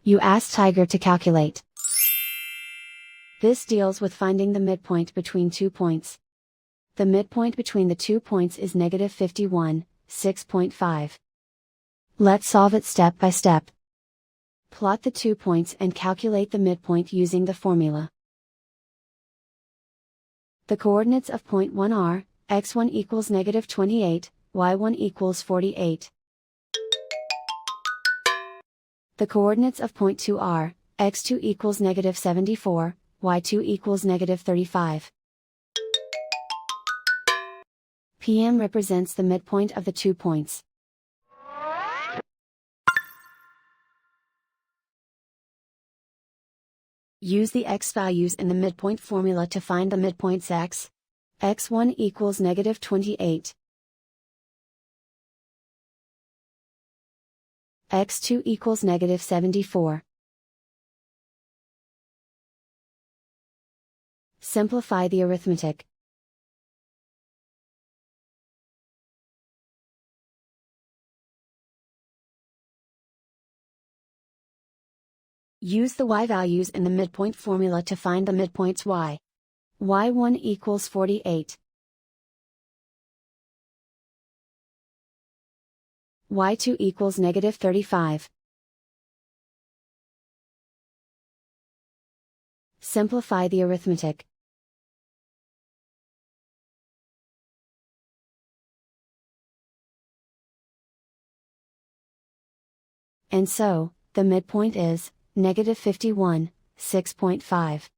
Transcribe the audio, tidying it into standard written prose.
You ask Tiger to calculate. This deals with finding the midpoint between 2 points. The midpoint between the 2 points is negative 51, 6.5. Let's solve it step by step. Plot the 2 points and calculate the midpoint using the formula. The coordinates of point 1 are, x1 equals negative 28, y1 equals 48. The coordinates of point 2 are, x2 equals negative 74, y2 equals negative 35. PM represents the midpoint of the 2 points. Use the x values in the midpoint formula to find the midpoints x. x1 equals negative 28. x2 equals negative 74. Simplify the arithmetic. Use the y values in the midpoint formula to find the midpoints y. y1 equals 48. y2 equals negative 35. Simplify the arithmetic. And so, the midpoint is, negative 51, 6.5.